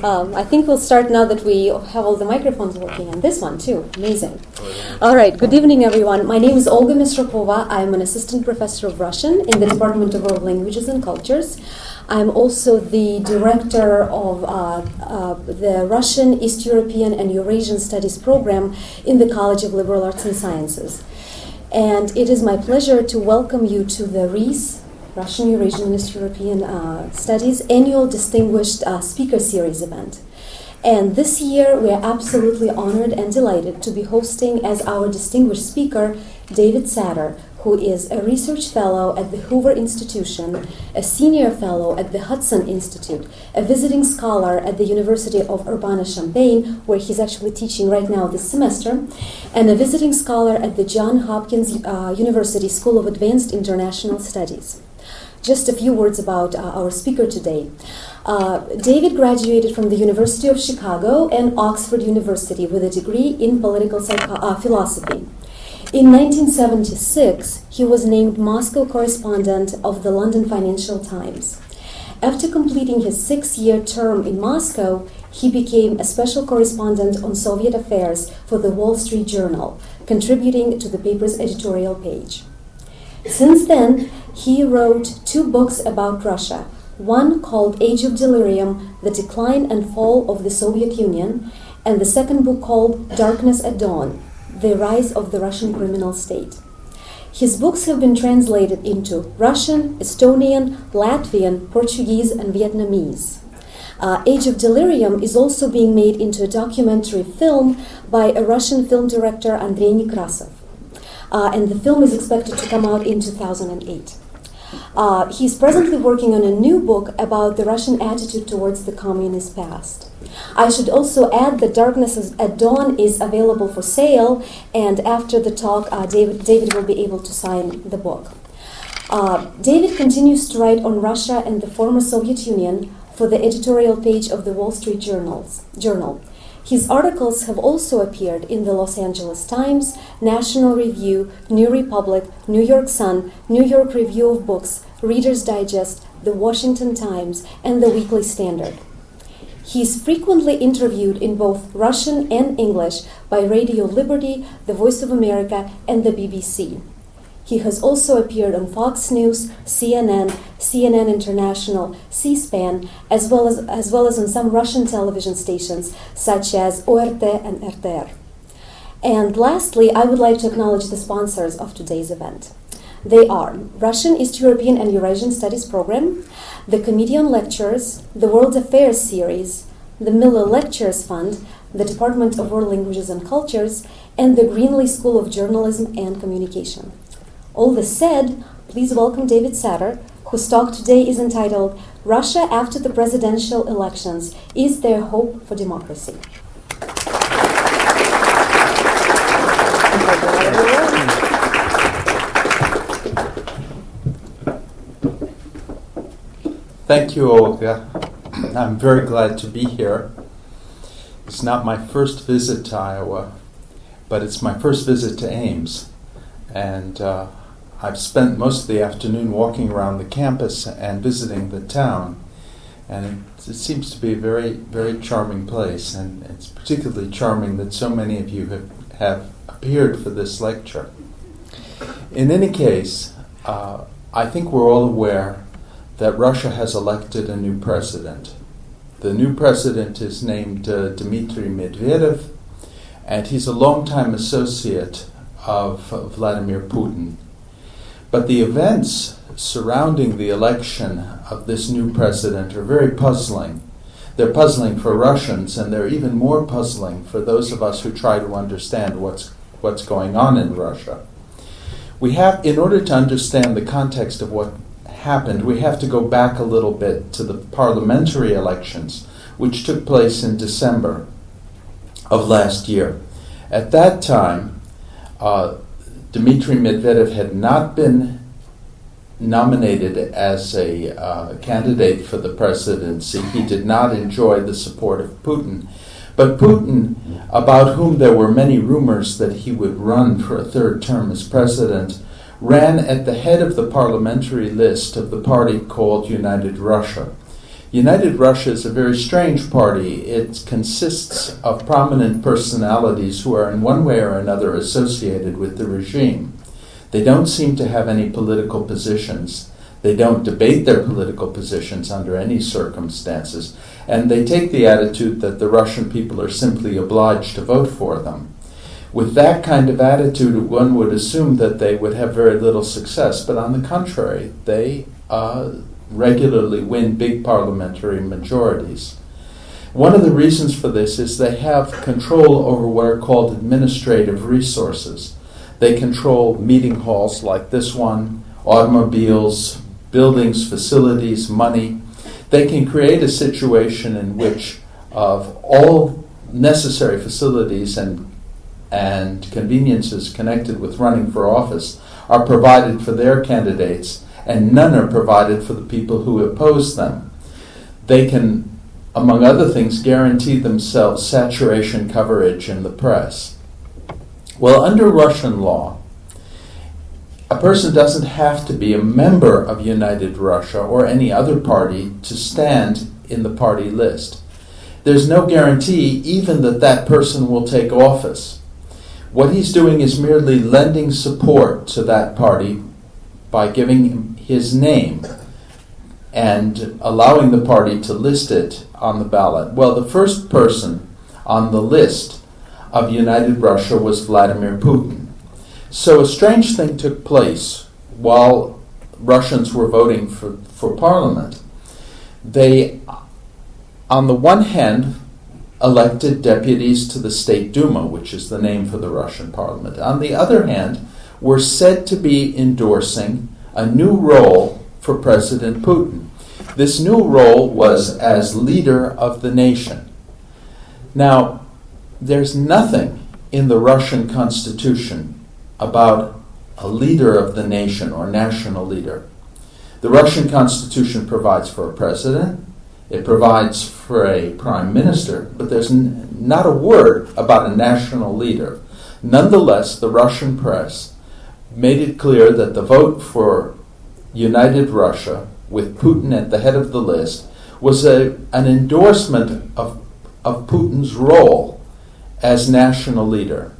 I think we'll start now that we have all the microphones working, and this one too. Amazing. All right, good evening, everyone. My name is Olga Mistrakova. I'm an assistant professor of Russian in the Department of World Languages and Cultures. I'm also the director of the Russian, East European, and Eurasian Studies program in the College of Liberal Arts and Sciences. And it is my pleasure to welcome you to the REES, Russian, Eurasian, and East European Studies annual Distinguished Speaker Series event. And this year, we are absolutely honored and delighted to be hosting as our distinguished speaker, David Satter, who is a research fellow at the Hoover Institution, a senior fellow at the Hudson Institute, a visiting scholar at the University of Urbana-Champaign, where he's actually teaching right now this semester, and a visiting scholar at the Johns Hopkins University School of Advanced International Studies. Just a few words about our speaker today. David graduated from the University of Chicago and Oxford University with a degree in political philosophy. In 1976, he was named Moscow correspondent of the London Financial Times. After completing his 6-year term in Moscow, he became a special correspondent on Soviet affairs for the Wall Street Journal, contributing to the paper's editorial page. Since then, he wrote 2 books about Russia, one called Age of Delirium, The Decline and Fall of the Soviet Union, and the second book called Darkness at Dawn, The Rise of the Russian Criminal State. His books have been translated into Russian, Estonian, Latvian, Portuguese, and Vietnamese. Age of Delirium is also being made into a documentary film by a Russian film director, Andrei Nekrasov. And the film is expected to come out in 2008. He's presently working on a new book about the Russian attitude towards the communist past. I should also add that Darkness at Dawn is available for sale, and after the talk, David will be able to sign the book. David continues to write on Russia and the former Soviet Union for the editorial page of the Wall Street Journal. His articles have also appeared in the Los Angeles Times, National Review, New Republic, New York Sun, New York Review of Books, Reader's Digest, The Washington Times, and The Weekly Standard. He is frequently interviewed in both Russian and English by Radio Liberty, The Voice of America, and the BBC. He has also appeared on Fox News, CNN, CNN International, C-SPAN, as well as on some Russian television stations such as ORT and RTR. And lastly, I would like to acknowledge the sponsors of today's event. They are Russian, East European, and Eurasian Studies Program, the Committee on Lectures, the World Affairs Series, the Miller Lectures Fund, the Department of World Languages and Cultures, and the Greenlee School of Journalism and Communication. All this said, please welcome David Satter, whose talk today is entitled, Russia After the Presidential Elections, Is There Hope for Democracy? Thank you, Olga. I'm very glad to be here. It's not my first visit to Iowa, but it's my first visit to Ames. And I've spent most of the afternoon walking around the campus and visiting the town. And it seems to be a very, very charming place. And it's particularly charming that so many of you have appeared for this lecture. In any case, I think we're all aware that Russia has elected a new president. The new president is named Dmitry Medvedev, and he's a longtime associate of Vladimir Putin. But the events surrounding the election of this new president are very puzzling. They're puzzling for Russians, and they're even more puzzling for those of us who try to understand what's going on in Russia. In order to understand the context of what happened, we have to go back a little bit to the parliamentary elections, which took place in December of last year. At that time, Dmitry Medvedev had not been nominated as a candidate for the presidency. He did not enjoy the support of Putin. But Putin, about whom there were many rumors that he would run for a third term as president, ran at the head of the parliamentary list of the party called United Russia. United Russia is a very strange party. It consists of prominent personalities who are in one way or another associated with the regime. They don't seem to have any political positions. They don't debate their political positions under any circumstances. And they take the attitude that the Russian people are simply obliged to vote for them. With that kind of attitude, one would assume that they would have very little success. But on the contrary, they regularly win big parliamentary majorities. One of the reasons for this is they have control over what are called administrative resources. They control meeting halls like this one, automobiles, buildings, facilities, money. They can create a situation in which of all necessary facilities and conveniences connected with running for office are provided for their candidates, and none are provided for the people who oppose them. They can, among other things, guarantee themselves saturation coverage in the press. Well, under Russian law, a person doesn't have to be a member of United Russia or any other party to stand in the party list. There's no guarantee even that that person will take office. What he's doing is merely lending support to that party by giving his name and allowing the party to list it on the ballot. Well, the first person on the list of United Russia was Vladimir Putin. So a strange thing took place while Russians were voting for parliament. They, on the one hand, elected deputies to the State Duma, which is the name for the Russian parliament. On the other hand, were said to be endorsing a new role for President Putin. This new role was as leader of the nation. Now, there's nothing in the Russian constitution about a leader of the nation or national leader. The Russian constitution provides for a president, it provides for a prime minister, but there's not a word about a national leader. Nonetheless, the Russian press made it clear that the vote for United Russia, with Putin at the head of the list, was an endorsement of Putin's role as national leader.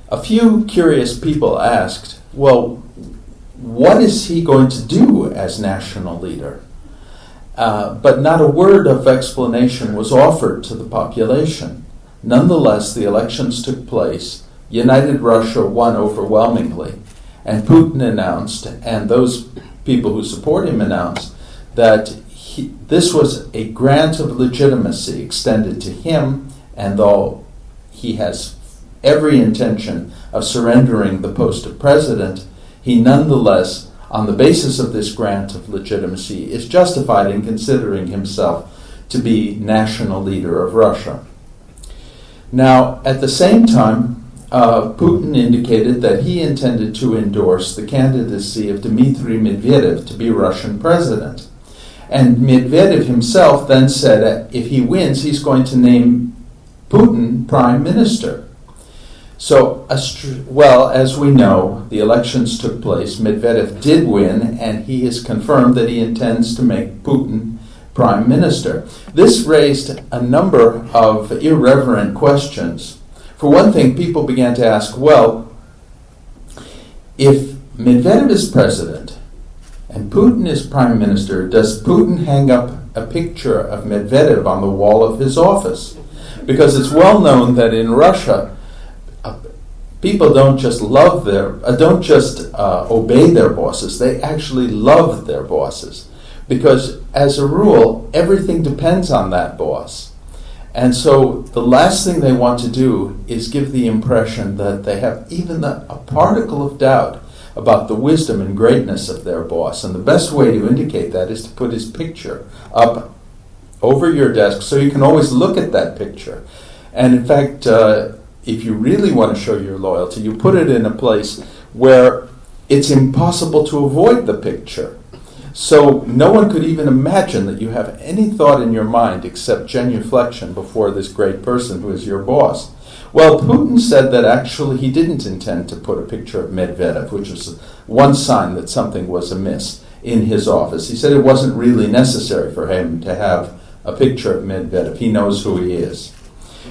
A few curious people asked, well, what is he going to do as national leader? But not a word of explanation was offered to the population. Nonetheless, the elections took place. United Russia won overwhelmingly. And Putin announced, and those people who support him announced, that this was a grant of legitimacy extended to him, and though he has every intention of surrendering the post of president, he nonetheless, on the basis of this grant of legitimacy, is justified in considering himself to be national leader of Russia. Now, at the same time, Putin indicated that he intended to endorse the candidacy of Dmitry Medvedev to be Russian president. And Medvedev himself then said that if he wins, he's going to name Putin prime minister. So, well, as we know, the elections took place. Medvedev did win, and he has confirmed that he intends to make Putin prime minister. This raised a number of irreverent questions. For one thing, people began to ask, well, if Medvedev is president and Putin is prime minister, does Putin hang up a picture of Medvedev on the wall of his office? Because it's well known that in Russia, people don't just obey their bosses, they actually love their bosses. Because as a rule, everything depends on that boss. And so the last thing they want to do is give the impression that they have even a particle of doubt about the wisdom and greatness of their boss. And the best way to indicate that is to put his picture up over your desk so you can always look at that picture. And in fact, if you really want to show your loyalty, you put it in a place where it's impossible to avoid the picture. So no one could even imagine that you have any thought in your mind except genuflection before this great person who is your boss. Well, Putin said that actually he didn't intend to put a picture of Medvedev, which was one sign that something was amiss. in his office. He said it wasn't really necessary for him to have a picture of Medvedev. He knows who he is.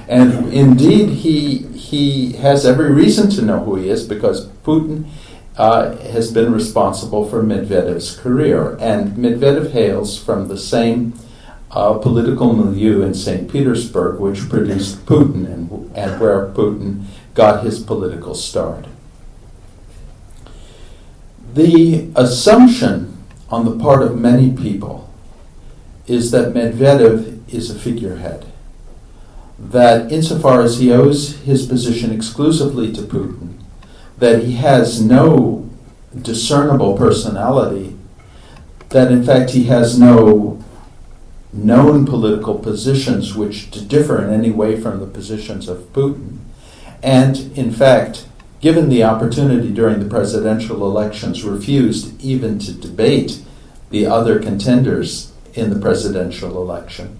And indeed, he has every reason to know who he is, because Putin has been responsible for Medvedev's career. And Medvedev hails from the same political milieu in St. Petersburg, which produced Putin and where Putin got his political start. The assumption on the part of many people is that Medvedev is a figurehead, that insofar as he owes his position exclusively to Putin, that he has no discernible personality, that in fact he has no known political positions which differ in any way from the positions of Putin, and in fact, given the opportunity during the presidential elections, refused even to debate the other contenders in the presidential election.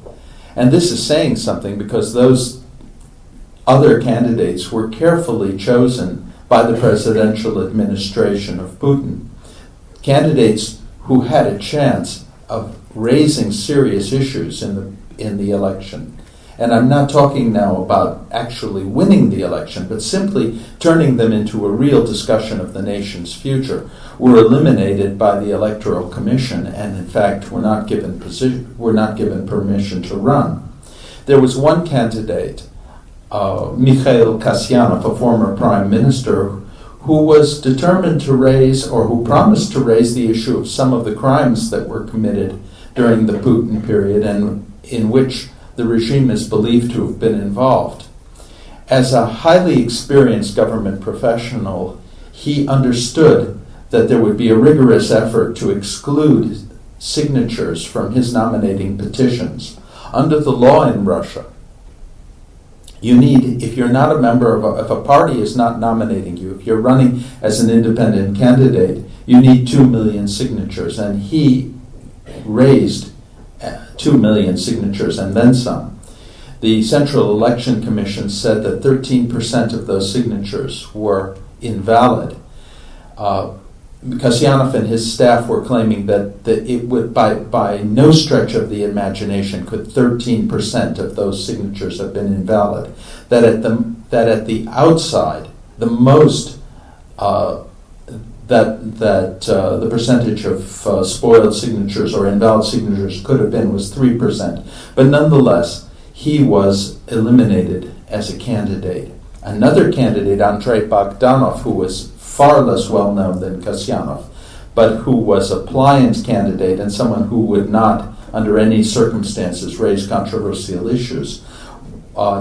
And this is saying something, because those other candidates were carefully chosen by the presidential administration of Putin. Candidates who had a chance of raising serious issues in the election. And I'm not talking now about actually winning the election, but simply turning them into a real discussion of the nation's future, were eliminated by the Electoral Commission, and in fact were not given permission to run. There was one candidate, Mikhail Kasyanov, a former prime minister, who was determined to raise, or who promised to raise, the issue of some of the crimes that were committed during the Putin period and in which the regime is believed to have been involved. As a highly experienced government professional, he understood that there would be a rigorous effort to exclude signatures from his nominating petitions. Under the law in Russia, you need, if you're not a member of if a party is not nominating you, if you're running as an independent candidate, you need 2 million signatures, and he raised 2 million signatures and then some. The Central Election Commission said that 13% of those signatures were invalid. Kasyanov and his staff were claiming that it would, by no stretch of the imagination, could 13% of those signatures have been invalid. That at the outside, the most the percentage of spoiled signatures or invalid signatures could have been was 3%. But nonetheless, he was eliminated as a candidate. Another candidate, Andrei Bogdanov, who was far less well-known than Kasyanov, but who was a pliant candidate and someone who would not, under any circumstances, raise controversial issues,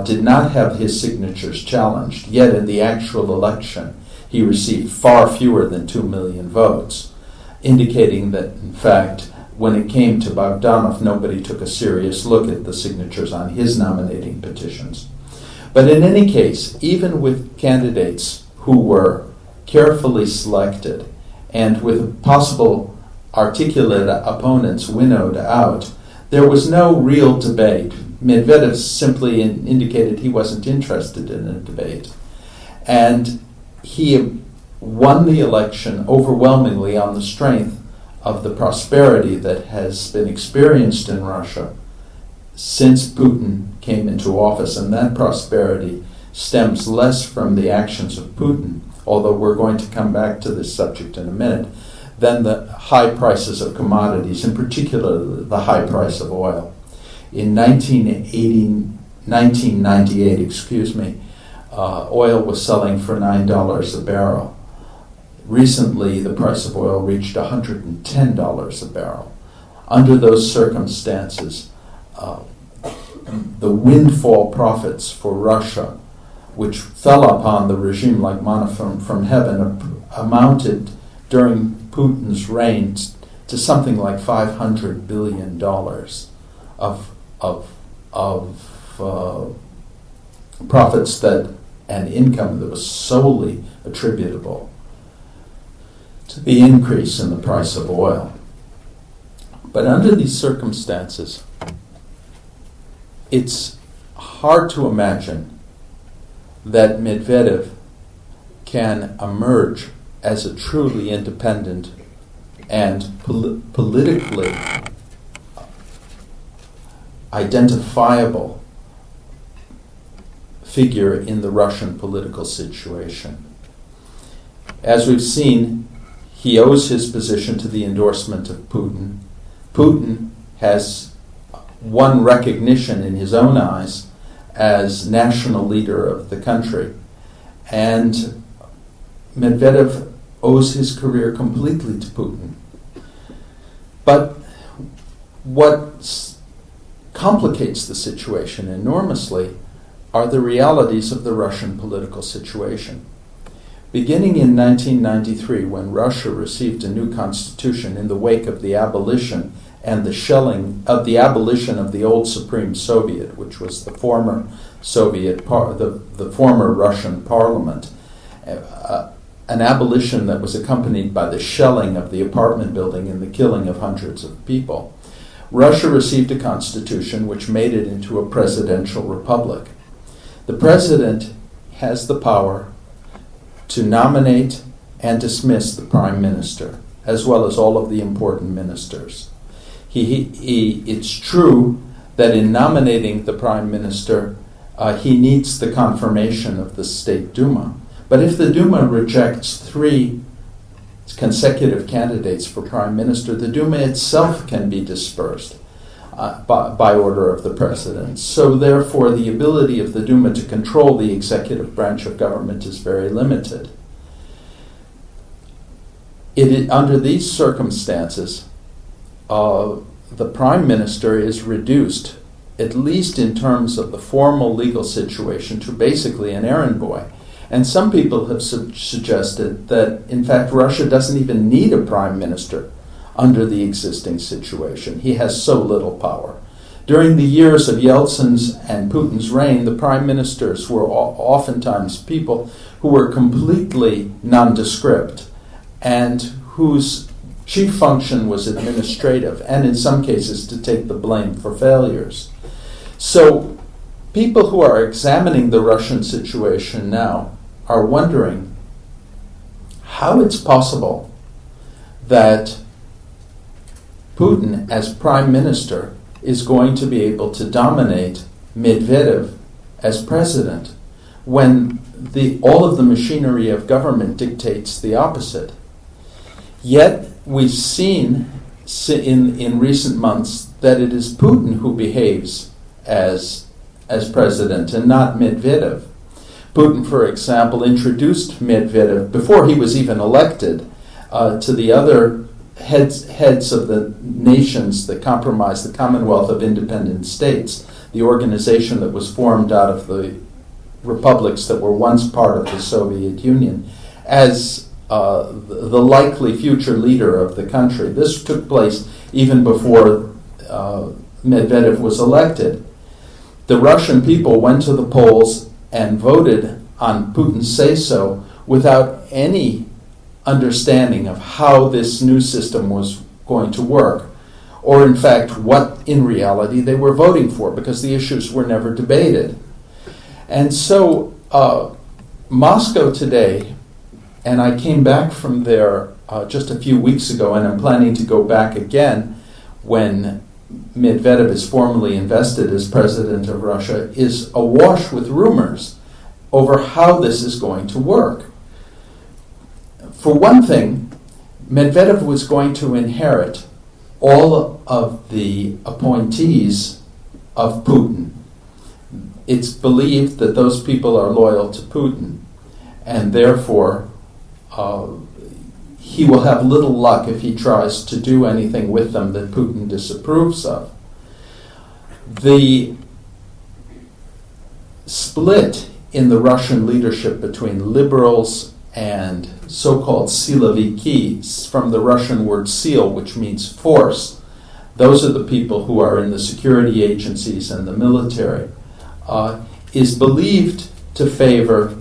did not have his signatures challenged. Yet in the actual election, he received far fewer than 2 million votes, indicating that, in fact, when it came to Bogdanov, nobody took a serious look at the signatures on his nominating petitions. But in any case, even with candidates who were carefully selected and with possible articulate opponents winnowed out, there was no real debate. Medvedev simply indicated he wasn't interested in a debate. And he won the election overwhelmingly on the strength of the prosperity that has been experienced in Russia since Putin came into office. And that prosperity stems less from the actions of Putin, although we're going to come back to this subject in a minute, than the high prices of commodities, in particular the high price of oil. In 1998, oil was selling for $9 a barrel. Recently, the price of oil reached $110 a barrel. Under those circumstances, the windfall profits for Russia, which fell upon the regime like manna from heaven, amounted during Putin's reign to something like $500 billion of profits and income that was solely attributable to the increase in the price of oil. But under these circumstances, it's hard to imagine that Medvedev can emerge as a truly independent and politically identifiable figure in the Russian political situation. As we've seen, he owes his position to the endorsement of Putin. Putin has won recognition in his own eyes as national leader of the country. And Medvedev owes his career completely to Putin. But what complicates the situation enormously are the realities of the Russian political situation. Beginning in 1993, when Russia received a new constitution in the wake of the abolition and the shelling of the abolition of the old Supreme Soviet, which was the former the former Russian parliament, an abolition that was accompanied by the shelling of the apartment building and the killing of hundreds of people, Russia received a constitution which made it into a presidential republic. The president has the power to nominate and dismiss the prime minister, as well as all of the important ministers. It's true that in nominating the prime minister, he needs the confirmation of the State Duma. But if the Duma rejects 3 consecutive candidates for prime minister, the Duma itself can be dispersed by order of the president. So therefore, the ability of the Duma to control the executive branch of government is very limited. Under these circumstances, the prime minister is reduced, at least in terms of the formal legal situation, to basically an errand boy. And some people have suggested that, in fact, Russia doesn't even need a prime minister under the existing situation. He has so little power. During the years of Yeltsin's and Putin's reign, the prime ministers were oftentimes people who were completely nondescript and whose chief function was administrative, and in some cases to take the blame for failures. So people who are examining the Russian situation now are wondering how it's possible that Putin, as prime minister, is going to be able to dominate Medvedev as president when all of the machinery of government dictates the opposite. Yet we've seen in recent months that it is Putin who behaves as president and not Medvedev. Putin, for example, introduced Medvedev, before he was even elected, to the other heads of the nations that comprise the Commonwealth of Independent States, the organization that was formed out of the republics that were once part of the Soviet Union, as the likely future leader of the country. This took place even before Medvedev was elected. The Russian people went to the polls and voted on Putin's say-so without any understanding of how this new system was going to work, or in fact what in reality they were voting for, because the issues were never debated. And so Moscow today, and I came back from there just a few weeks ago, and I'm planning to go back again when Medvedev is formally invested as president of Russia, is awash with rumors over how this is going to work. For one thing, Medvedev was going to inherit all of the appointees of Putin. It's believed that those people are loyal to Putin, and therefore he will have little luck if he tries to do anything with them that Putin disapproves of. The split in the Russian leadership between liberals and so-called siloviki, from the Russian word sil, which means force, those are the people who are in the security agencies and the military, is believed to favor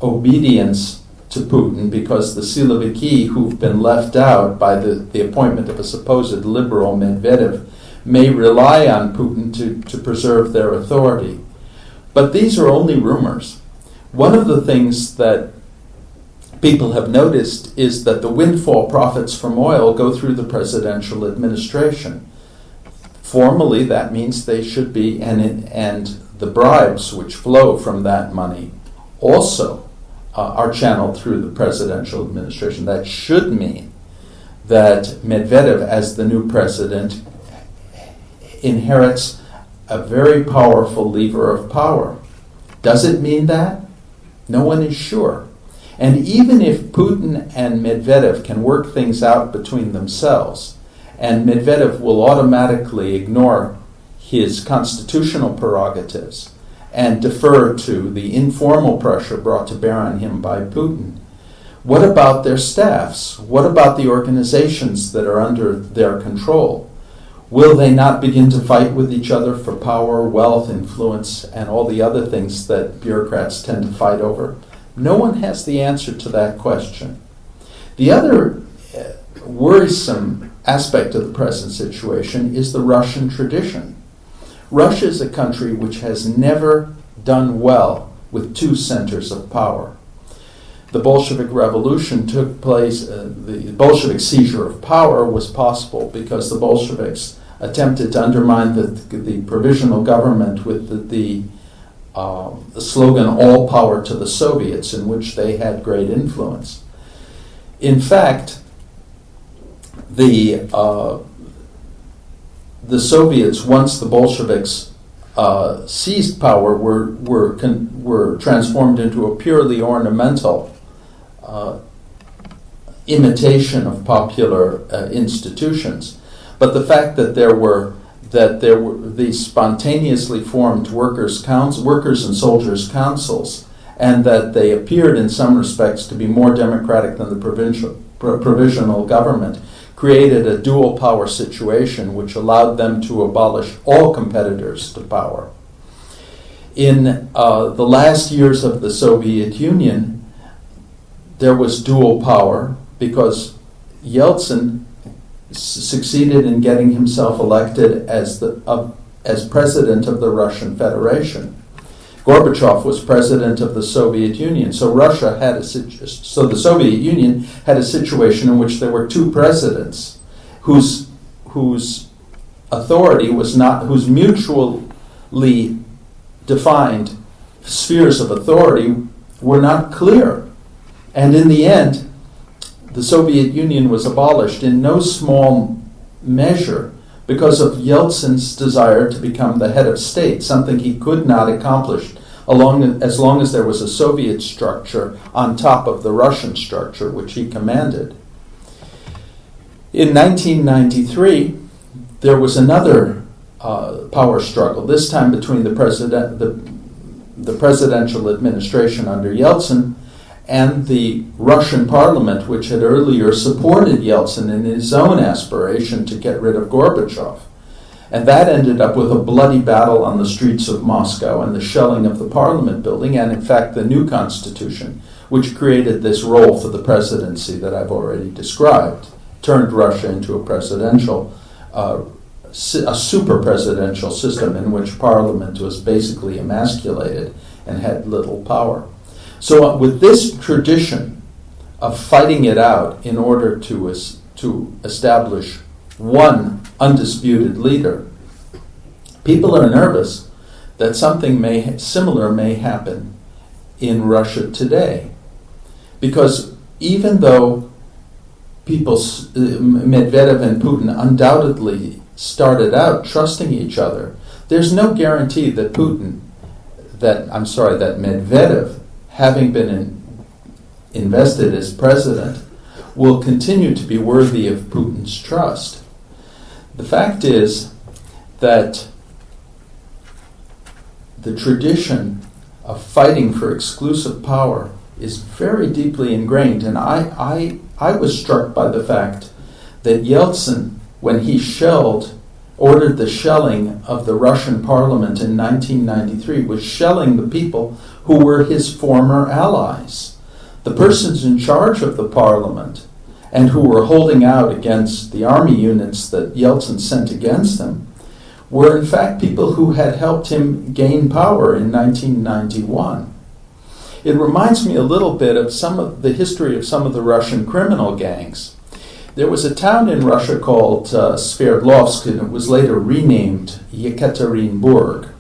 obedience to Putin, because the siloviki, who've been left out by the appointment of a supposed liberal Medvedev, may rely on Putin to preserve their authority. But these are only rumors. One of the things that people have noticed is that the windfall profits from oil go through the presidential administration. Formally, that means they should be, and the bribes which flow from that money also are channeled through the presidential administration. That should mean that Medvedev, as the new president, inherits a very powerful lever of power. Does it mean that? No one is sure. And even if Putin and Medvedev can work things out between themselves, and Medvedev will automatically ignore his constitutional prerogatives and defer to the informal pressure brought to bear on him by Putin, what about their staffs? What about the organizations that are under their control? Will they not begin to fight with each other for power, wealth, influence, and all the other things that bureaucrats tend to fight over? No one has the answer to that question. The other worrisome aspect of the present situation is the Russian tradition. Russia is a country which has never done well with two centers of power. The Bolshevik Revolution took place, the Bolshevik seizure of power was possible because the Bolsheviks attempted to undermine the provisional government with the slogan, "All power to the Soviets," in which they had great influence. In fact, the Soviets, once the Bolsheviks seized power, were transformed into a purely ornamental imitation of popular institutions. But the fact that there were these spontaneously formed workers' and soldiers' councils, and that they appeared in some respects to be more democratic than the provisional government, created a dual power situation which allowed them to abolish all competitors to power. In the last years of the Soviet Union, there was dual power because Yeltsin succeeded in getting himself elected as president of the Russian Federation. Gorbachev was president of the Soviet Union, so the Soviet Union had a situation in which there were two presidents whose authority was not, whose mutually defined spheres of authority were not clear. And in the end, the Soviet Union was abolished in no small measure because of Yeltsin's desire to become the head of state, something he could not accomplish as long as there was a Soviet structure on top of the Russian structure which he commanded. In 1993, there was another power struggle, this time between the presidential administration under Yeltsin and the Russian parliament, which had earlier supported Yeltsin in his own aspiration to get rid of Gorbachev. And that ended up with a bloody battle on the streets of Moscow and the shelling of the parliament building, and in fact the new constitution, which created this role for the presidency that I've already described, turned Russia into a presidential, a super presidential system in which parliament was basically emasculated and had little power. So with this tradition of fighting it out in order to establish one undisputed leader, people are nervous that something similar may happen in Russia today. Because even though Medvedev and Putin undoubtedly started out trusting each other, there's no guarantee that Medvedev, having been invested as president, will continue to be worthy of Putin's trust. The fact is that the tradition of fighting for exclusive power is very deeply ingrained, and I was struck by the fact that Yeltsin, when he ordered the shelling of the Russian parliament in 1993, was shelling the people who were his former allies. The persons in charge of the parliament and who were holding out against the army units that Yeltsin sent against them were in fact people who had helped him gain power in 1991. It reminds me a little bit of some of the history of some of the Russian criminal gangs. There was a town in Russia called Sverdlovsk, and it was later renamed Yekaterinburg.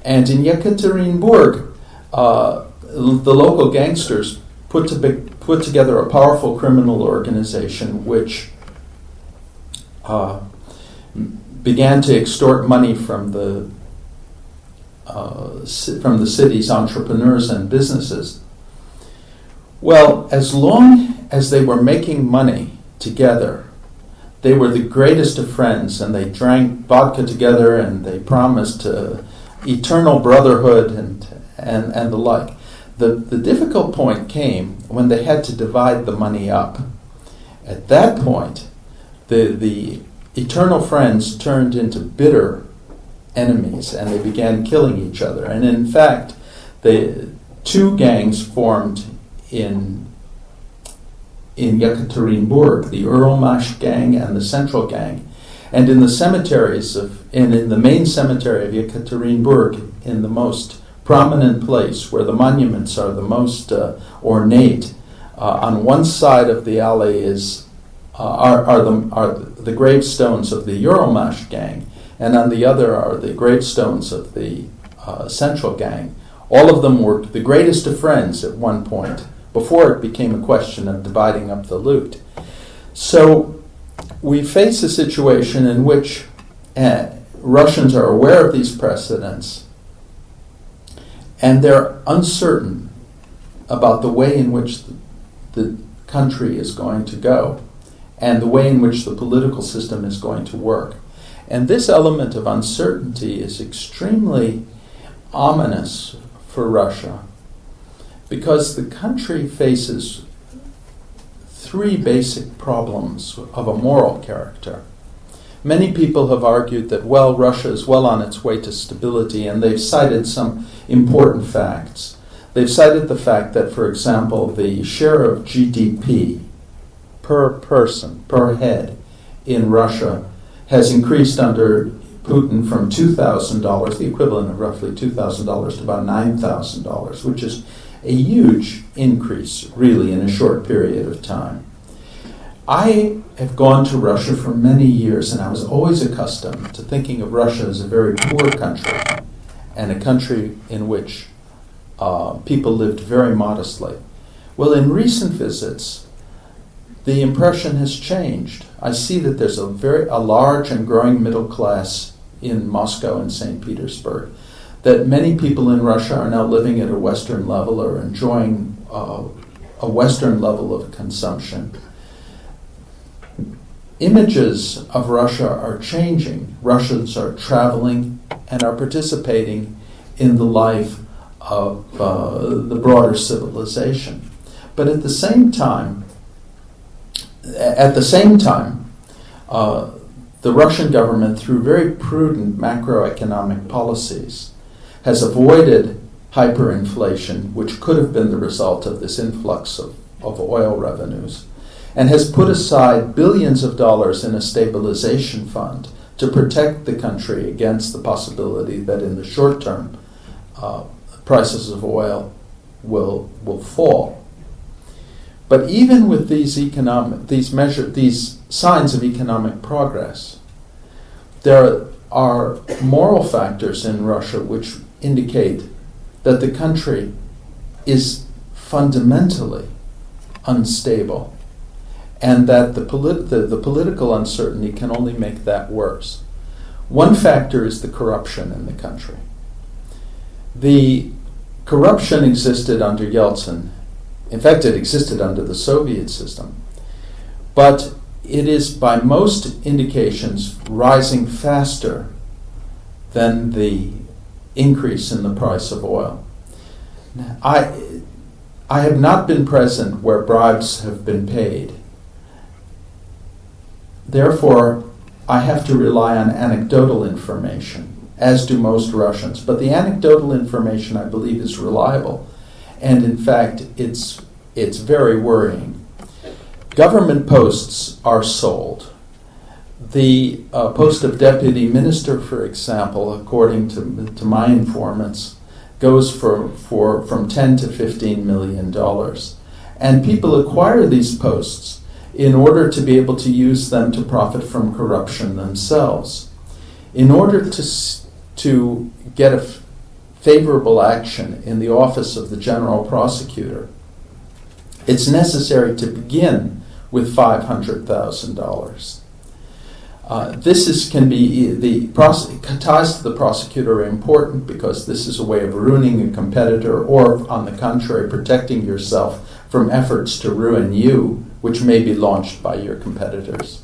And in Yekaterinburg, the local gangsters put together a powerful criminal organization which began to extort money from the city's entrepreneurs and businesses. Well, as long as they were making money together, they were the greatest of friends, and they drank vodka together, and they promised eternal brotherhood and the like. The difficult point came when they had to divide the money up. At that point, the eternal friends turned into bitter enemies, and they began killing each other. And in fact, the two gangs formed in Yekaterinburg, the Uralmash gang and the Central gang. And in the cemeteries in the main cemetery of Yekaterinburg, in the most prominent place where the monuments are the most ornate, on one side of the alley are the gravestones of the Uralmash gang, and on the other are the gravestones of the Central gang. All of them were the greatest of friends at one point, before it became a question of dividing up the loot. So we face a situation in which Russians are aware of these precedents, and they're uncertain about the way in which the country is going to go and the way in which the political system is going to work. And this element of uncertainty is extremely ominous for Russia, because the country faces three basic problems of a moral character. Many people have argued that, well, Russia is well on its way to stability, and they've cited some important facts. They've cited the fact that, for example, the share of GDP per person, per head, in Russia has increased under Putin from $2,000, the equivalent of roughly $2,000, to about $9,000, which is a huge increase, really, in a short period of time. I have gone to Russia for many years, and I was always accustomed to thinking of Russia as a very poor country, and a country in which people lived very modestly. Well, in recent visits, the impression has changed. I see that there's a large and growing middle class in Moscow and St. Petersburg, that many people in Russia are now living at a Western level or enjoying a Western level of consumption. Images of Russia are changing. Russians are traveling and are participating in the life of the broader civilization. But at the same time, the Russian government, through very prudent macroeconomic policies, has avoided hyperinflation, which could have been the result of this influx of oil revenues, and has put aside billions of dollars in a stabilization fund to protect the country against the possibility that in the short term prices of oil will fall. But even with these signs of economic progress, there are moral factors in Russia which indicate that the country is fundamentally unstable, and that the political uncertainty can only make that worse. One factor is the corruption in the country. The corruption existed under Yeltsin. In fact, it existed under the Soviet system. But it is, by most indications, rising faster than the increase in the price of oil. I have not been present where bribes have been paid. Therefore, I have to rely on anecdotal information, as do most Russians. But the anecdotal information, I believe, is reliable. And in fact, it's very worrying. Government posts are sold. The post of deputy minister, for example, according to my informants, goes from 10 to $15 million. And people acquire these posts in order to be able to use them to profit from corruption themselves. In order to get a favorable action in the office of the general prosecutor, it's necessary to begin with $500,000. Ties to the prosecutor are important because this is a way of ruining a competitor, or, on the contrary, protecting yourself from efforts to ruin you, which may be launched by your competitors.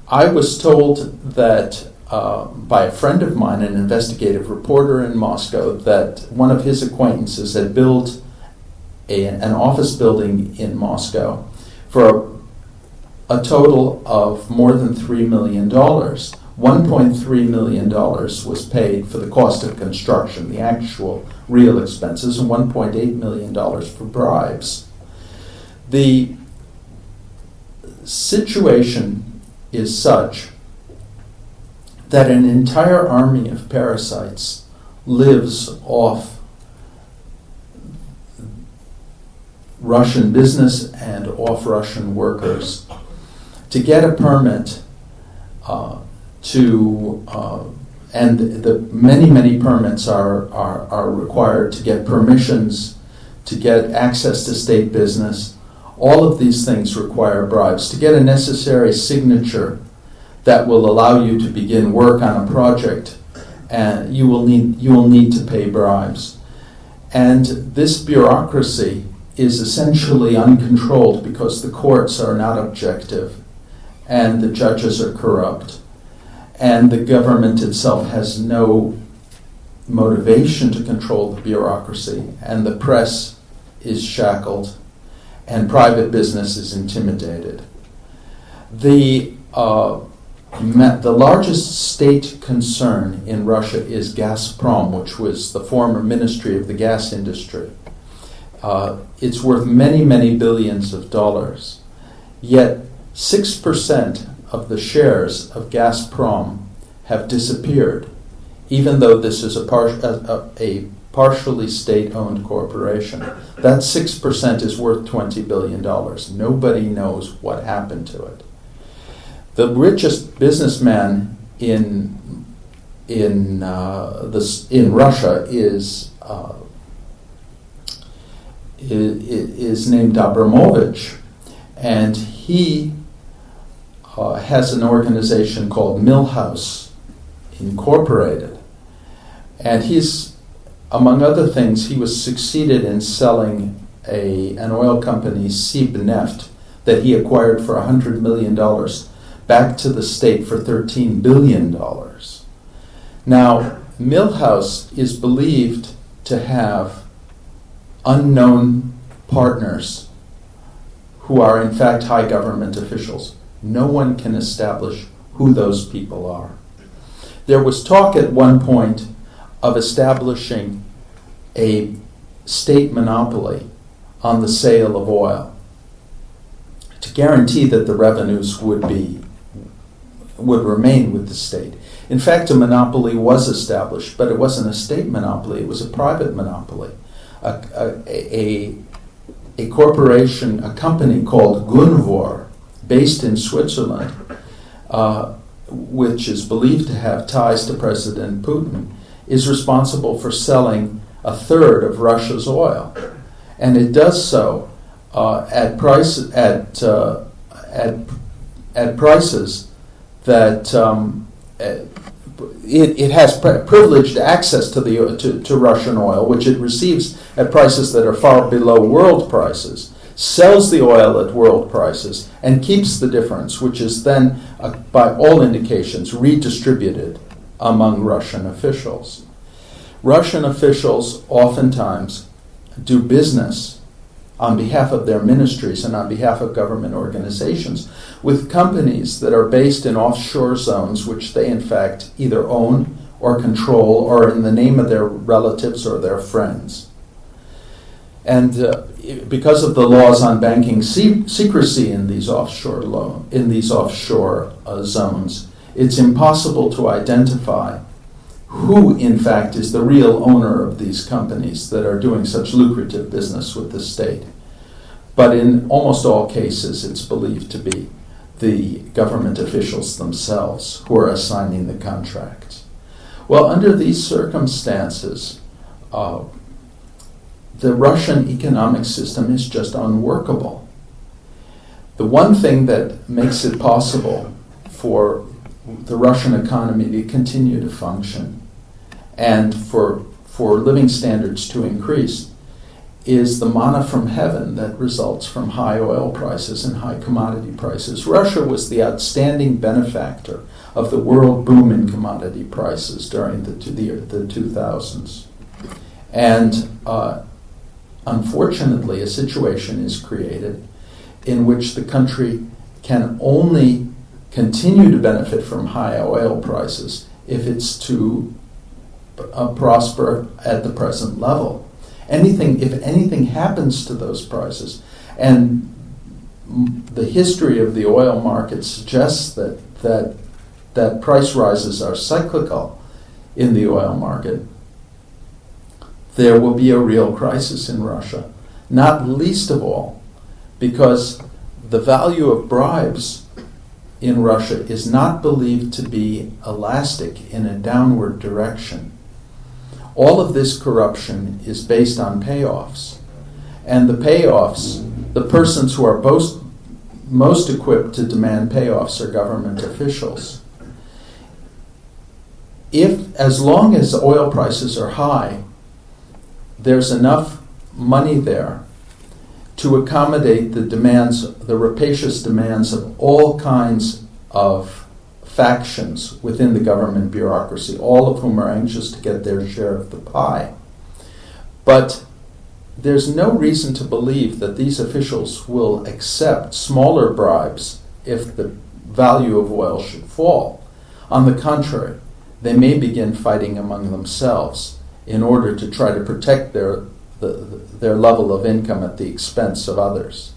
I was told that by a friend of mine, an investigative reporter in Moscow, that one of his acquaintances had built an office building in Moscow for a total of more than $3 million. $1.3 million was paid for the cost of construction, the actual real expenses, and $1.8 million for bribes. The situation is such that an entire army of parasites lives off Russian business and off Russian workers. To get a permit and the many permits are required to get permissions, to get access to state business. All of these things require bribes. To get a necessary signature that will allow you to begin work on a project, and you will need to pay bribes. And this bureaucracy is essentially uncontrolled because the courts are not objective and the judges are corrupt, and the government itself has no motivation to control the bureaucracy, and the press is shackled, and private business is intimidated. The largest state concern in Russia is Gazprom, which was the former ministry of the gas industry. It's worth many billions of dollars. Yet 6% of the shares of Gazprom have disappeared, even though this is a partially state-owned corporation. That 6% is worth $20 billion. Nobody knows what happened to it. The richest businessman in Russia is named Abramovich, and he has an organization called Millhouse Incorporated, and he's, among other things, he was succeeded in selling an oil company, Sibneft, that he acquired for $100 million back to the state for $13 billion. Now, Millhouse is believed to have unknown partners who are in fact high government officials. No one can establish who those people are. There was talk at one point of establishing a state monopoly on the sale of oil to guarantee that the revenues would remain with the state. In fact, a monopoly was established, but it wasn't a state monopoly, it was a private monopoly. A corporation, a company called Gunvor, based in Switzerland, which is believed to have ties to President Putin, is responsible for selling a third of Russia's oil, and it does so at prices that it has privileged access to Russian oil, which it receives at prices that are far below world prices, sells the oil at world prices, and keeps the difference, which is then, by all indications, redistributed among Russian officials. Russian officials oftentimes do business on behalf of their ministries and on behalf of government organizations with companies that are based in offshore zones, which they in fact either own or control, or in the name of their relatives or their friends. And because of the laws on banking secrecy in these offshore zones, it's impossible to identify who in fact is the real owner of these companies that are doing such lucrative business with the state. But in almost all cases, it's believed to be the government officials themselves who are assigning the contracts. Well, under these circumstances, the Russian economic system is just unworkable. The one thing that makes it possible for the Russian economy to continue to function and for living standards to increase is the manna from heaven that results from high oil prices and high commodity prices. Russia was the outstanding benefactor of the world boom in commodity prices during the 2000s. And unfortunately, a situation is created in which the country can only continue to benefit from high oil prices if it's to prosper at the present level. If anything happens to those prices, and the history of the oil market suggests that price rises are cyclical in the oil market, there will be a real crisis in Russia, not least of all because the value of bribes in Russia is not believed to be elastic in a downward direction. All of this corruption is based on payoffs. And the payoffs, the persons who are most equipped to demand payoffs are government officials. As long as oil prices are high, there's enough money there to accommodate the rapacious demands of all kinds of factions within the government bureaucracy, all of whom are anxious to get their share of the pie. But there's no reason to believe that these officials will accept smaller bribes if the value of oil should fall. On the contrary, they may begin fighting among themselves in order to try to protect their level of income at the expense of others.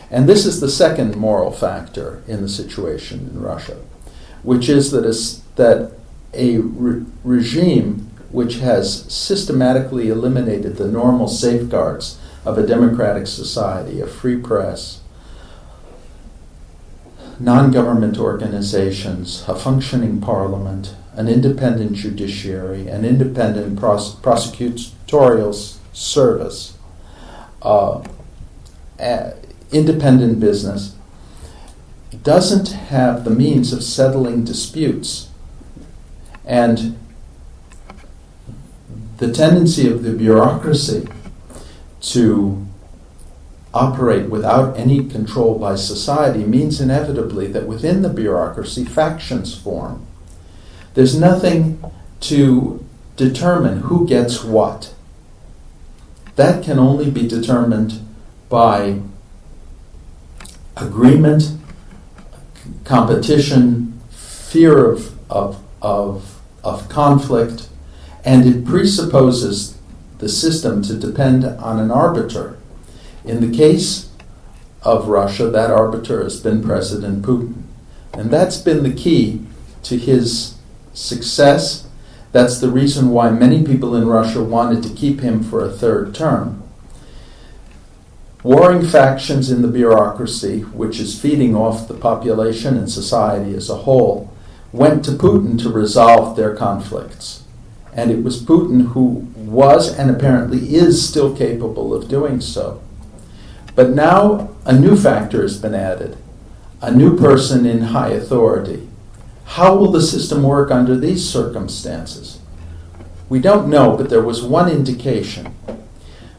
And this is the second moral factor in the situation in Russia, which is that a regime which has systematically eliminated the normal safeguards of a democratic society, a free press, non-government organizations, a functioning parliament, an independent judiciary, an independent prosecutorial service, independent business, doesn't have the means of settling disputes. And the tendency of the bureaucracy to operate without any control by society means inevitably that within the bureaucracy factions form. There's nothing to determine who gets what. That can only be determined by agreement, competition, fear of conflict, and it presupposes the system to depend on an arbiter. In the case of Russia, that arbiter has been President Putin. And that's been the key to his success. That's the reason why many people in Russia wanted to keep him for a third term. Warring factions in the bureaucracy, which is feeding off the population and society as a whole, went to Putin to resolve their conflicts. And it was Putin who was and apparently is still capable of doing so. But now a new factor has been added, a new person in high authority. How will the system work under these circumstances? We don't know, but there was one indication.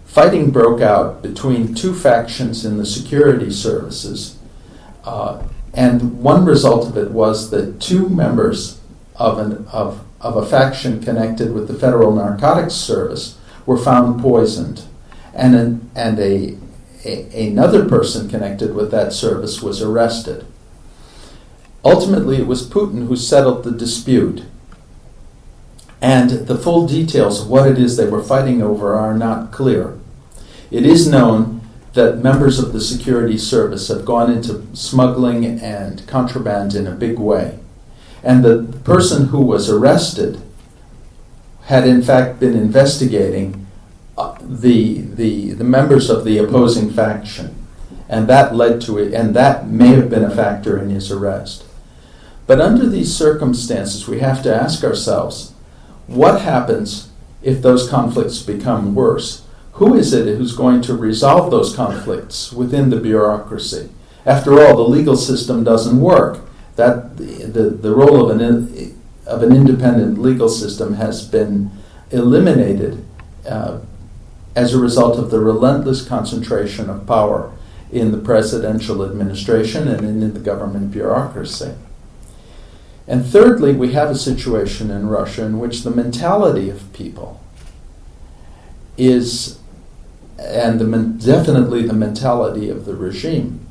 Fighting broke out between two factions in the security services, and one result of it was that two members of a faction connected with the Federal Narcotics Service were found poisoned, and another person connected with that service was arrested. Ultimately, it was Putin who settled the dispute, and the full details of what it is they were fighting over are not clear. It is known that members of the security service have gone into smuggling and contraband in a big way. And the person who was arrested had in fact been investigating the members of the opposing faction, and that led to it, and that may have been a factor in his arrest. But under these circumstances, we have to ask ourselves, what happens if those conflicts become worse? Who is it who's going to resolve those conflicts within the bureaucracy? After all, the legal system doesn't work. That the role of an independent legal system has been eliminated as a result of the relentless concentration of power in the presidential administration and in the government bureaucracy. And thirdly, we have a situation in Russia in which the mentality of people is, and definitely the mentality of the regime,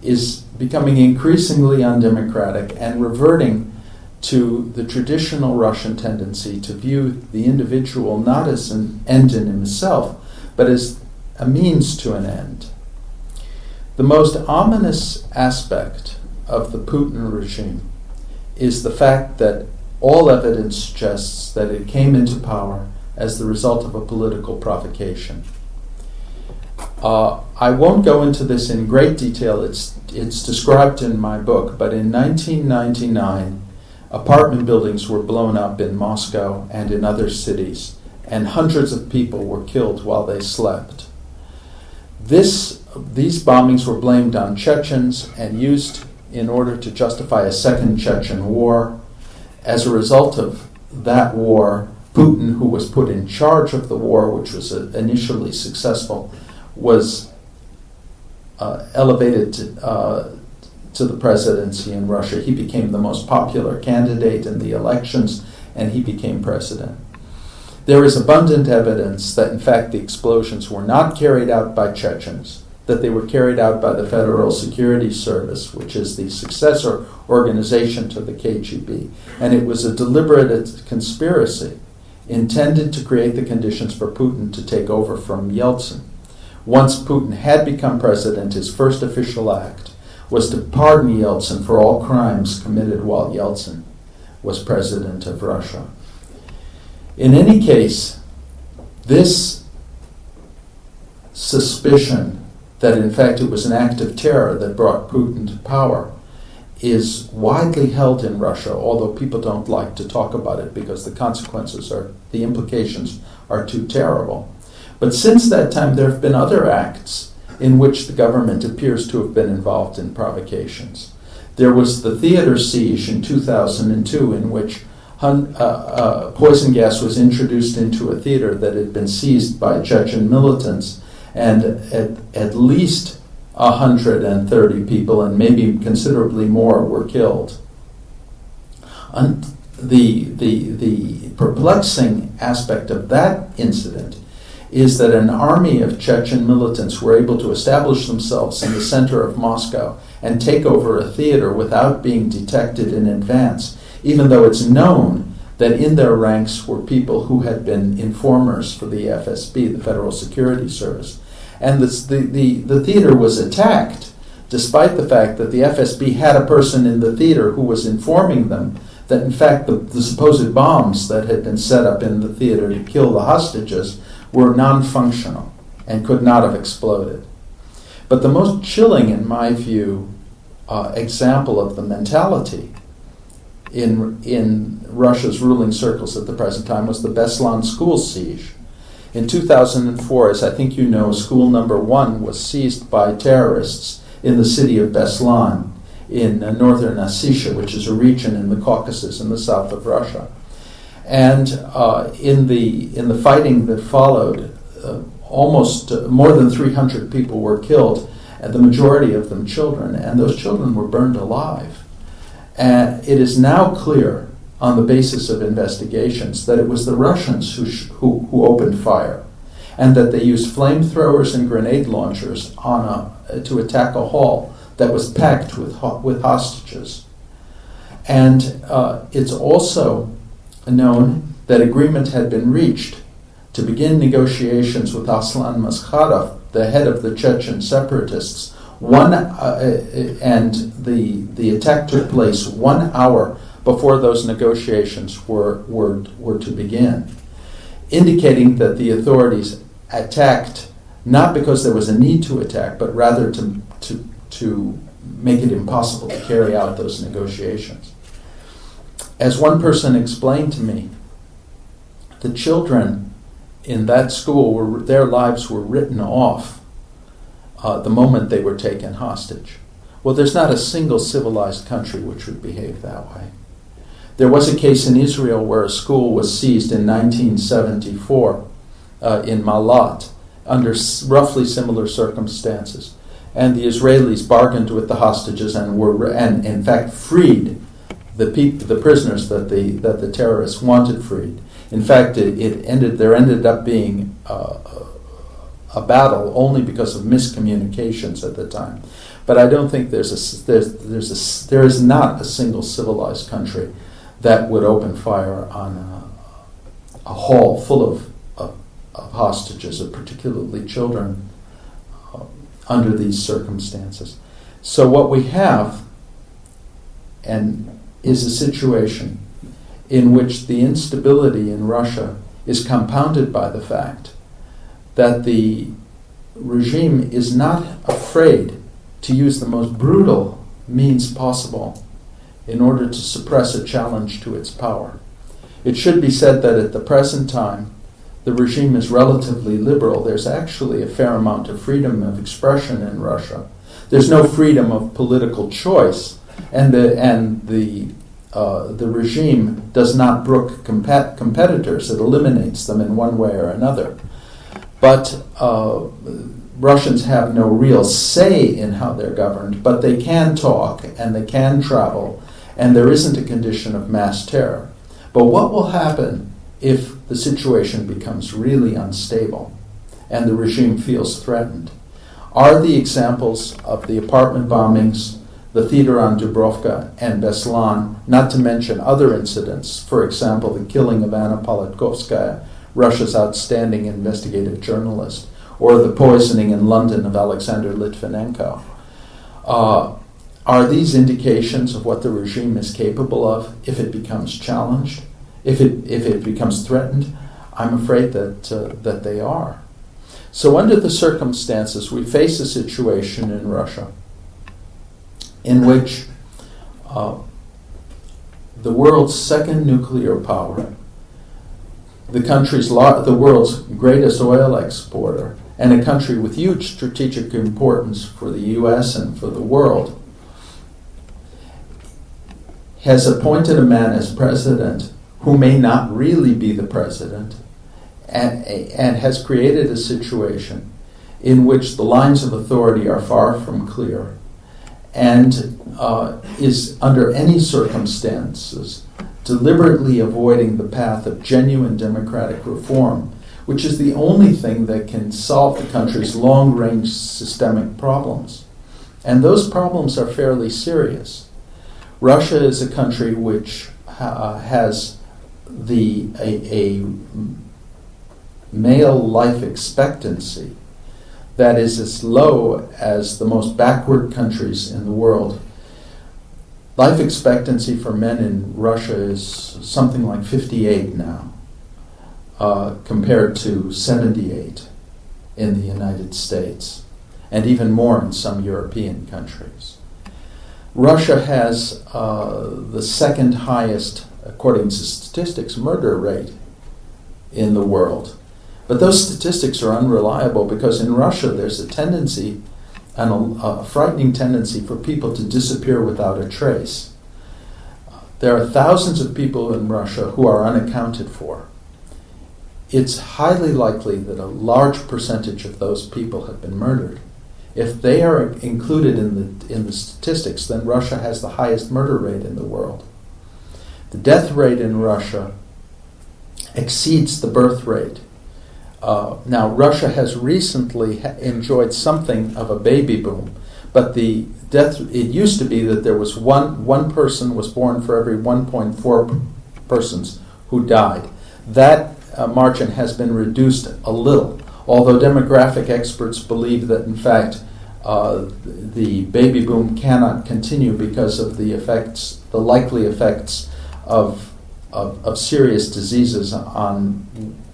is becoming increasingly undemocratic and reverting to the traditional Russian tendency to view the individual not as an end in himself, but as a means to an end. The most ominous aspect of the Putin regime is the fact that all evidence suggests that it came into power as the result of a political provocation. I won't go into this in great detail. It's described in my book, but in 1999, apartment buildings were blown up in Moscow and in other cities, and hundreds of people were killed while they slept. These bombings were blamed on Chechens and used in order to justify a second Chechen war. As a result of that war, Putin, who was put in charge of the war, which was initially successful, was elevated to the presidency in Russia. He became the most popular candidate in the elections, and he became president. There is abundant evidence that, in fact, the explosions were not carried out by Chechens, that they were carried out by the Federal Security Service, which is the successor organization to the KGB. And it was a deliberate conspiracy intended to create the conditions for Putin to take over from Yeltsin. Once Putin had become president, his first official act was to pardon Yeltsin for all crimes committed while Yeltsin was president of Russia. In any case, this suspicion that in fact it was an act of terror that brought Putin to power is widely held in Russia, although people don't like to talk about it because the implications are too terrible. But since that time, there have been other acts in which the government appears to have been involved in provocations. There was the theater siege in 2002, in which poison gas was introduced into a theater that had been seized by Chechen militants, and at least 130 people, and maybe considerably more, were killed. And the perplexing aspect of that incident is that an army of Chechen militants were able to establish themselves in the center of Moscow and take over a theater without being detected in advance, even though it's known that in their ranks were people who had been informers for the FSB, the Federal Security Service. And the theater was attacked, despite the fact that the FSB had a person in the theater who was informing them that, in fact, the supposed bombs that had been set up in the theater to kill the hostages were non-functional and could not have exploded. But the most chilling, in my view, example of the mentality in Russia's ruling circles at the present time was the Beslan school siege. In 2004, as I think you know, school number 1 was seized by terrorists in the city of Beslan in northern Ossetia, which is a region in the Caucasus in the south of Russia. And in the fighting that followed, almost more than 300 people were killed, and the majority of them children, and those children were burned alive. And it is now clear, on the basis of investigations, that it was the Russians who opened fire, and that they used flamethrowers and grenade launchers to attack a hall that was packed with hostages. And it's also known that agreement had been reached to begin negotiations with Aslan Maskhadov, the head of the Chechen separatists, and the attack took place 1 hour before those negotiations were to begin, indicating that the authorities attacked not because there was a need to attack, but rather to make it impossible to carry out those negotiations. As one person explained to me, the children in that school, their lives were written off the moment they were taken hostage. Well, there's not a single civilized country which would behave that way. There was a case in Israel where a school was seized in 1974 in Malat under roughly similar circumstances. And the Israelis bargained with the hostages and in fact freed the prisoners that the terrorists wanted freed. In fact, there ended up being a battle only because of miscommunications at the time. But I don't think there is not a single civilized country that would open fire on a hall full of hostages, or particularly children, under these circumstances. So what we have is a situation in which the instability in Russia is compounded by the fact that the regime is not afraid to use the most brutal means possible in order to suppress a challenge to its power. It should be said that at the present time, the regime is relatively liberal. There's actually a fair amount of freedom of expression in Russia. There's no freedom of political choice, and the regime does not brook competitors. It eliminates them in one way or another. But Russians have no real say in how they're governed, but they can talk and they can travel, and there isn't a condition of mass terror. But what will happen if the situation becomes really unstable and the regime feels threatened? Are the examples of the apartment bombings, the theater on Dubrovka and Beslan, not to mention other incidents, for example, the killing of Anna Politkovskaya, Russia's outstanding investigative journalist, or the poisoning in London of Alexander Litvinenko, are these indications of what the regime is capable of if it becomes challenged, if it becomes threatened? I'm afraid that they are. So under the circumstances, we face a situation in Russia in which the world's second nuclear power, the world's greatest oil exporter, and a country with huge strategic importance for the U.S. and for the world, has appointed a man as president who may not really be the president, and has created a situation in which the lines of authority are far from clear, and is under any circumstances deliberately avoiding the path of genuine democratic reform, which is the only thing that can solve the country's long-range systemic problems. And those problems are fairly serious. Russia is a country which has a male life expectancy that is as low as the most backward countries in the world. Life expectancy for men in Russia is something like 58 now, compared to 78 in the United States, and even more in some European countries. Russia has the second highest, according to statistics, murder rate in the world. But those statistics are unreliable because in Russia there's a tendency, a frightening tendency, for people to disappear without a trace. There are thousands of people in Russia who are unaccounted for. It's highly likely that a large percentage of those people have been murdered. If they are included in the statistics, then Russia has the highest murder rate in the world. The death rate in Russia exceeds the birth rate. Now, Russia has recently enjoyed something of a baby boom, but it used to be that there was one person was born for every 1.4 persons who died. That margin has been reduced a little, although demographic experts believe that, in fact, the baby boom cannot continue because of the likely effects of serious diseases on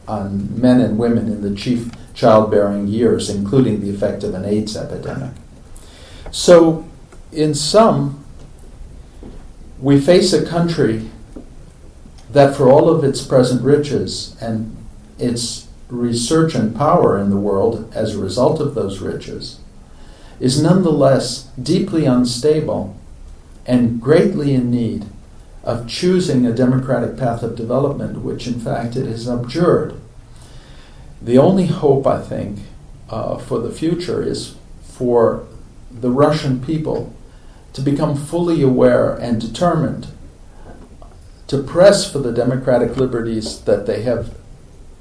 men and women in the chief childbearing years, including the effect of an AIDS epidemic. So, in sum, we face a country that, for all of its present riches and its resurgent power in the world as a result of those riches, is nonetheless deeply unstable and greatly in need of choosing a democratic path of development, which in fact it has abjured. The only hope, I think, for the future is for the Russian people to become fully aware and determined to press for the democratic liberties that they have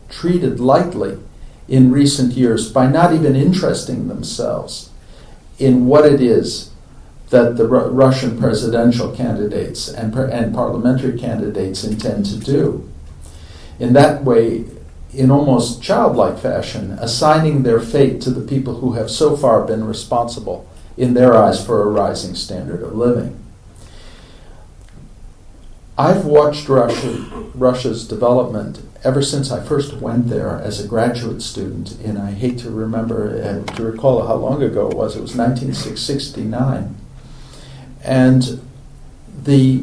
treated lightly in recent years by not even interesting themselves in what it is that the Russian presidential candidates and parliamentary candidates intend to do. In that way, in almost childlike fashion, assigning their fate to the people who have so far been responsible in their eyes for a rising standard of living. I've watched Russia's development ever since I first went there as a graduate student, and I hate to recall how long ago it was. It was 1969. And the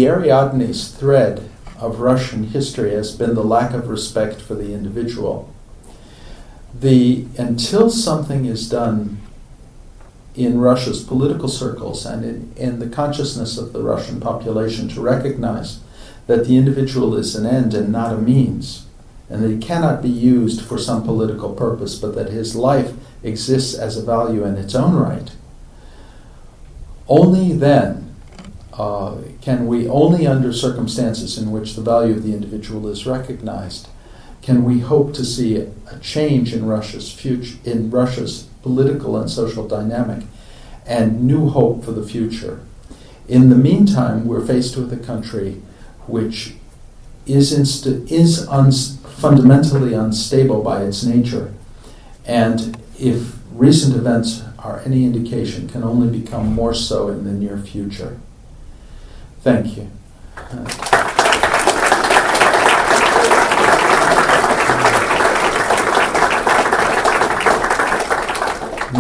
Ariadne's thread of Russian history has been the lack of respect for the individual. Until something is done in Russia's political circles and in the consciousness of the Russian population to recognize that the individual is an end and not a means, and that he cannot be used for some political purpose, but that his life exists as a value in its own right, only then can we, only under circumstances in which the value of the individual is recognized, can we hope to see a change in Russia's future, in Russia's political and social dynamic, and new hope for the future. In the meantime, we're faced with a country which is fundamentally unstable by its nature, and if recent events are any indication, can only become more so in the near future. Thank you.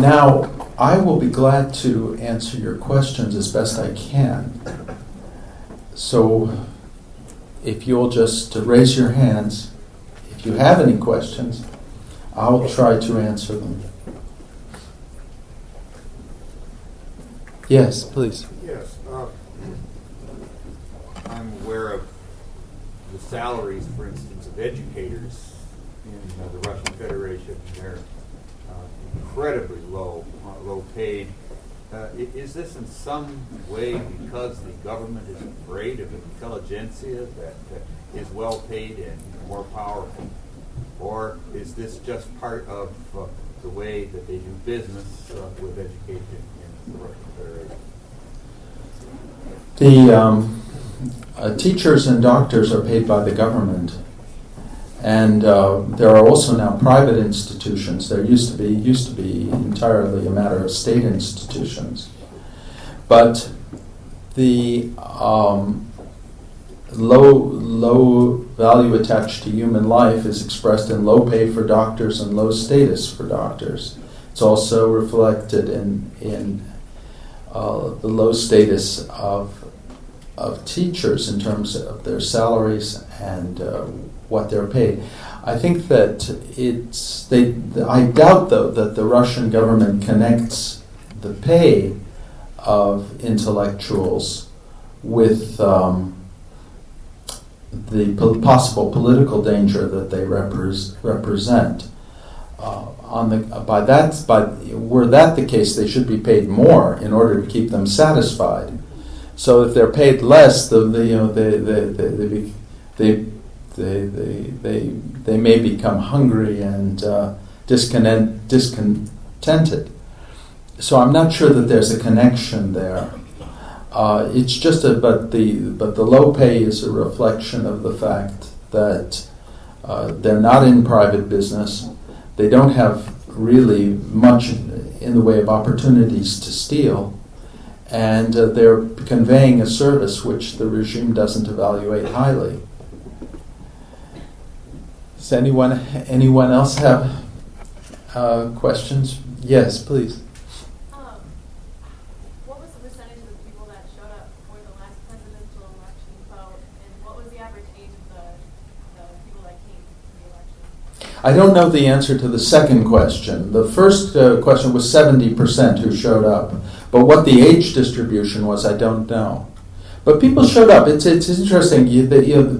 Now, I will be glad to answer your questions as best I can. So, if you'll just raise your hands, if you have any questions, I'll try to answer them. Yes, please. Yes. I'm aware of the salaries, for instance, of educators in the Russian Federation. They're incredibly low paid. Is this in some way because the government is afraid of intelligentsia that is well paid and more powerful? Or is this just part of the way that they do business with education in the Russian Federation? The teachers and doctors are paid by the government. And there are also now private institutions. There used to be entirely a matter of state institutions. But the low value attached to human life is expressed in low pay for doctors and low status for doctors. It's also reflected in the low status of teachers in terms of their salaries and what they're paid. I think that I doubt, though, that the Russian government connects the pay of intellectuals with the possible political danger that they represent. Were that the case, they should be paid more in order to keep them satisfied. So if they're paid less, they may become hungry and discontented. So I'm not sure that there's a connection there. It's just but the low pay is a reflection of the fact that they're not in private business. They don't have really much in the way of opportunities to steal, and they're conveying a service which the regime doesn't evaluate highly. Does anyone else have questions? Yes, please. What was the percentage of the people that showed up for the last presidential election vote, and what was the average age of the people that came to the election? I don't know the answer to the second question. The first question was 70% who showed up, but what the age distribution was, I don't know. But people showed up. It's interesting.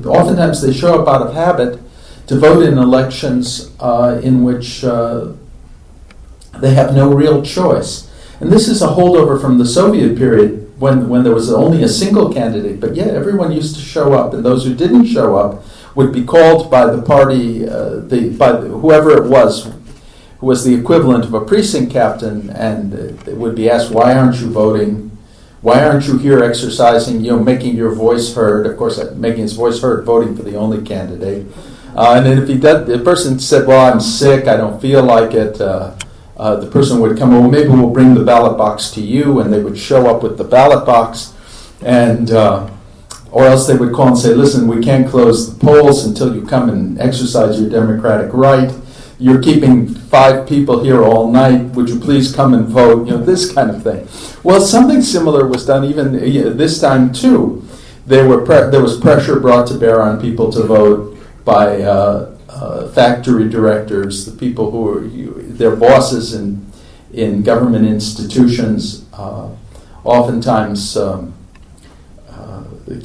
Oftentimes they show up out of habit to vote in elections in which they have no real choice. And this is a holdover from the Soviet period when there was only a single candidate. But yeah, everyone used to show up, and those who didn't show up would be called by the party, whoever it was, who was the equivalent of a precinct captain, and it would be asked, "Why aren't you voting? Why aren't you here exercising, making your voice heard?" Of course, making his voice heard, voting for the only candidate. And then if the person said, "Well, I'm sick, I don't feel like it," the person would come, "Well, maybe we'll bring the ballot box to you," and they would show up with the ballot box, and or else they would call and say, "Listen, we can't close the polls until you come and exercise your democratic right. You're keeping 5 people here all night. Would you please come and vote?" This kind of thing. Well, something similar was done even this time too. There was pressure brought to bear on people to vote by factory directors, the people who were their bosses in government institutions, oftentimes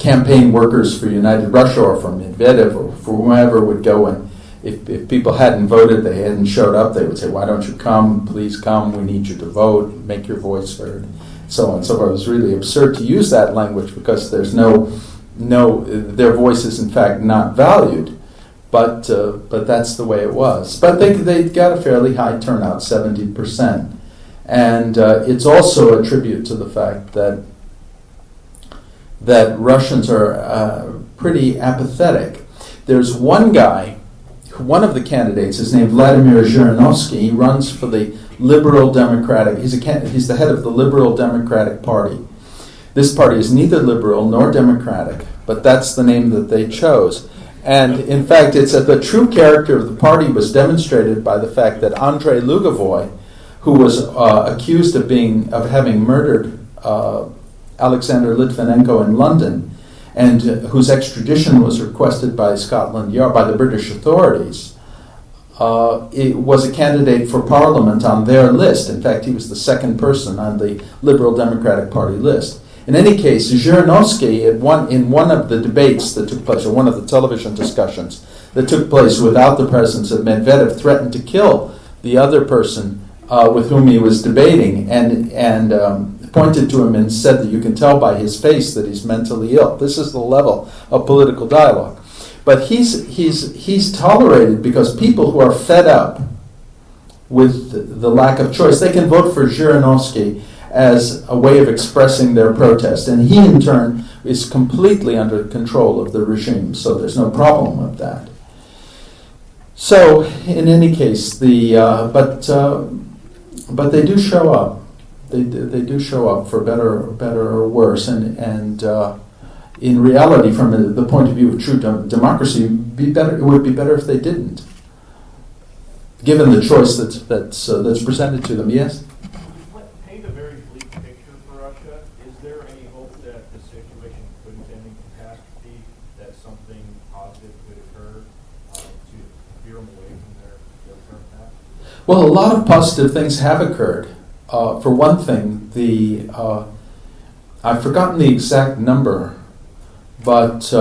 campaign workers for United Russia or for Medvedev or for whoever would go, and if people hadn't voted, they hadn't showed up, they would say, "Why don't you come? Please come. We need you to vote. Make your voice heard." So on and so forth. It was really absurd to use that language because there's their voice is in fact not valued. But that's the way it was. But they got a fairly high turnout, 70%. And it's also a tribute to the fact that Russians are pretty apathetic. There's one guy, one of the candidates is named Vladimir Zhirinovsky. He runs for the Liberal Democratic. He's the head of the Liberal Democratic Party. This party is neither liberal nor democratic, but that's the name that they chose. And in fact, the true character of the party was demonstrated by the fact that Andrei Lugovoy, who was accused of having murdered Alexander Litvinenko in London, and whose extradition was requested by Scotland Yard, by the British authorities, it was a candidate for Parliament on their list. In fact, he was the second person on the Liberal Democratic Party list. In any case, Zhirinovsky, in one of the debates that took place, or one of the television discussions that took place without the presence of Medvedev, threatened to kill the other person with whom he was debating, and pointed to him and said that you can tell by his face that he's mentally ill. This is the level of political dialogue. But he's tolerated because people who are fed up with the lack of choice, they can vote for Zhirinovsky as a way of expressing their protest. And he, in turn, is completely under control of the regime, so there's no problem with that. So, in any case, but they do show up. They do show up for better or worse. And in reality, from the point of view of true democracy, it would be better if they didn't, given the choice that's presented to them. Yes? Paint a very bleak picture for Russia. Is there any hope that the situation couldn't end in catastrophe, that something positive could occur to veer them away from their current path? Well, a lot of positive things have occurred. For one thing, I've forgotten the exact number, but